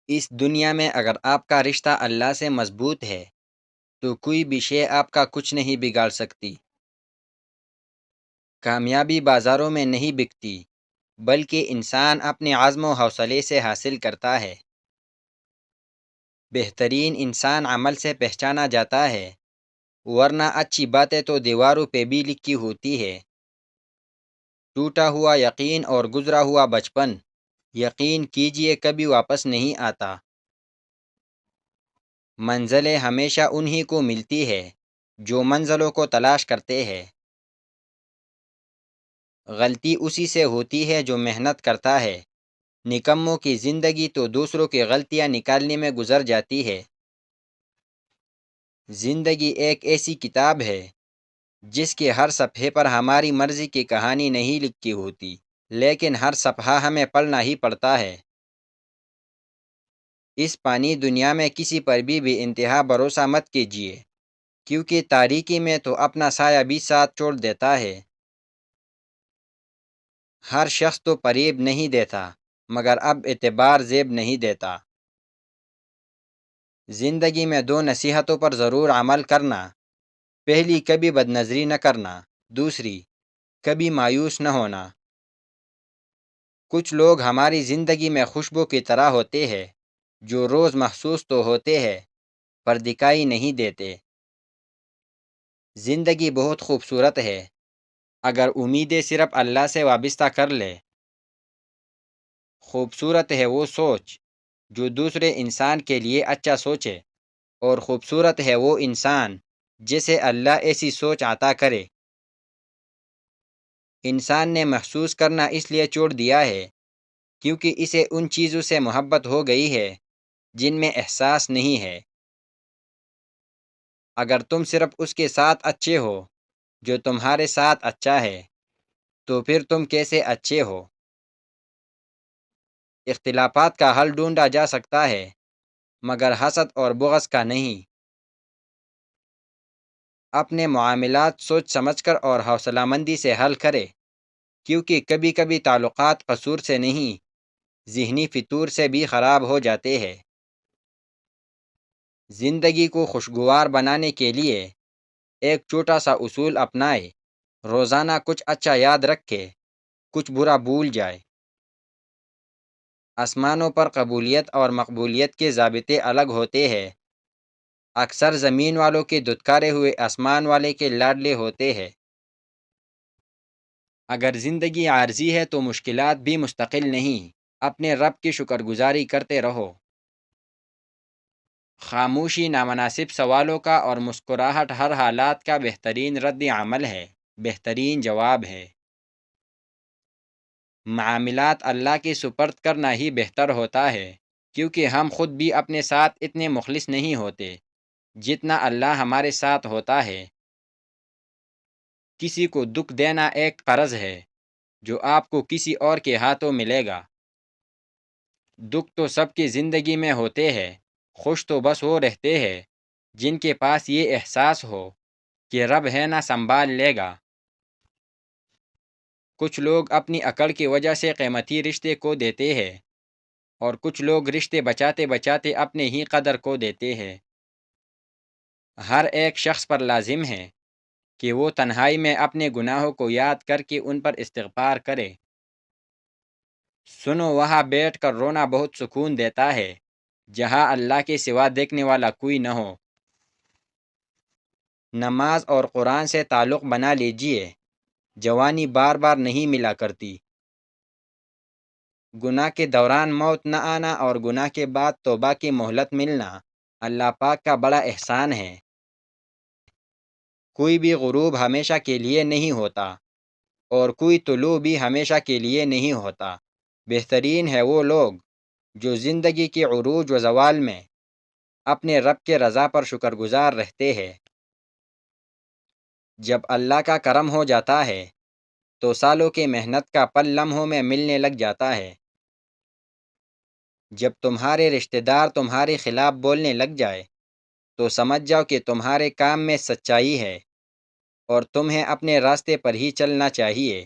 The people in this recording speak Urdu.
اس دنیا میں اگر آپ کا رشتہ اللہ سے مضبوط ہے تو کوئی بھی شے آپ کا کچھ نہیں بگاڑ سکتی۔ کامیابی بازاروں میں نہیں بکتی، بلکہ انسان اپنے عزم و حوصلے سے حاصل کرتا ہے۔ بہترین انسان عمل سے پہچانا جاتا ہے، ورنہ اچھی باتیں تو دیواروں پہ بھی لکھی ہوتی ہے۔ ٹوٹا ہوا یقین اور گزرا ہوا بچپن، یقین کیجئے کبھی واپس نہیں آتا۔ منزلیں ہمیشہ انہی کو ملتی ہے جو منزلوں کو تلاش کرتے ہیں۔ غلطی اسی سے ہوتی ہے جو محنت کرتا ہے۔ نکموں کی زندگی تو دوسروں کی غلطیاں نکالنے میں گزر جاتی ہے۔ زندگی ایک ایسی کتاب ہے جس کے ہر صفحے پر ہماری مرضی کی کہانی نہیں لکھی ہوتی، لیکن ہر صفحہ ہمیں پڑھنا ہی پڑتا ہے۔ اس فانی دنیا میں کسی پر بھی انتہا بھروسہ مت کیجیے، کیونکہ تاریکی میں تو اپنا سایہ بھی ساتھ چھوڑ دیتا ہے۔ ہر شخص تو فریب نہیں دیتا، مگر اب اعتبار زیب نہیں دیتا۔ زندگی میں دو نصیحتوں پر ضرور عمل کرنا۔ پہلی، کبھی بد نظری نہ کرنا۔ دوسری، کبھی مایوس نہ ہونا۔ کچھ لوگ ہماری زندگی میں خوشبو کی طرح ہوتے ہیں، جو روز محسوس تو ہوتے ہیں پر دکھائی نہیں دیتے۔ زندگی بہت خوبصورت ہے اگر امیدیں صرف اللہ سے وابستہ کر لے۔ خوبصورت ہے وہ سوچ جو دوسرے انسان کے لیے اچھا سوچے، اور خوبصورت ہے وہ انسان جسے اللہ ایسی سوچ عطا کرے۔ انسان نے محسوس کرنا اس لیے چھوڑ دیا ہے کیونکہ اسے ان چیزوں سے محبت ہو گئی ہے جن میں احساس نہیں ہے۔ اگر تم صرف اس کے ساتھ اچھے ہو جو تمہارے ساتھ اچھا ہے، تو پھر تم کیسے اچھے ہو؟ اختلافات کا حل ڈھونڈا جا سکتا ہے، مگر حسد اور بغض کا نہیں۔ اپنے معاملات سوچ سمجھ کر اور حوصلہ مندی سے حل کرے، کیونکہ کبھی کبھی تعلقات قصور سے نہیں، ذہنی فطور سے بھی خراب ہو جاتے ہیں۔ زندگی کو خوشگوار بنانے کے لیے ایک چھوٹا سا اصول اپنائے۔ روزانہ کچھ اچھا یاد رکھے، کچھ برا بھول جائے۔ آسمانوں پر قبولیت اور مقبولیت کے ضابطے الگ ہوتے ہیں۔ اکثر زمین والوں کے دھتکارے ہوئے آسمان والے کے لاڈلے ہوتے ہیں۔ اگر زندگی عارضی ہے تو مشکلات بھی مستقل نہیں۔ اپنے رب کی شکر گزاری کرتے رہو۔ خاموشی نامناسب سوالوں کا اور مسکراہٹ ہر حالات کا بہترین رد عمل ہے، بہترین جواب ہے۔ معاملات اللہ کے سپرد کرنا ہی بہتر ہوتا ہے، کیونکہ ہم خود بھی اپنے ساتھ اتنے مخلص نہیں ہوتے جتنا اللہ ہمارے ساتھ ہوتا ہے۔ کسی کو دکھ دینا ایک قرض ہے جو آپ کو کسی اور کے ہاتھوں ملے گا۔ دکھ تو سب کی زندگی میں ہوتے ہیں، خوش تو بس وہ رہتے ہیں جن کے پاس یہ احساس ہو کہ رب ہے نہ سنبھال لے گا۔ کچھ لوگ اپنی عقل کی وجہ سے قیمتی رشتے کو دیتے ہیں، اور کچھ لوگ رشتے بچاتے بچاتے اپنے ہی قدر کو دیتے ہیں۔ ہر ایک شخص پر لازم ہے کہ وہ تنہائی میں اپنے گناہوں کو یاد کر کے ان پر استغفار کرے۔ سنو، وہاں بیٹھ کر رونا بہت سکون دیتا ہے جہاں اللہ کے سوا دیکھنے والا کوئی نہ ہو۔ نماز اور قرآن سے تعلق بنا لیجئے، جوانی بار بار نہیں ملا کرتی۔ گناہ کے دوران موت نہ آنا اور گناہ کے بعد توبہ کی مہلت ملنا اللہ پاک کا بڑا احسان ہے۔ کوئی بھی غروب ہمیشہ کے لیے نہیں ہوتا، اور کوئی طلوع بھی ہمیشہ کے لیے نہیں ہوتا۔ بہترین ہے وہ لوگ جو زندگی کے عروج و زوال میں اپنے رب کے رضا پر شکر گزار رہتے ہیں۔ جب اللہ کا کرم ہو جاتا ہے تو سالوں کی محنت کا پھل لمحوں میں ملنے لگ جاتا ہے۔ جب تمہارے رشتہ دار تمہارے خلاف بولنے لگ جائے تو سمجھ جاؤ کہ تمہارے کام میں سچائی ہے اور تمہیں اپنے راستے پر ہی چلنا چاہیے۔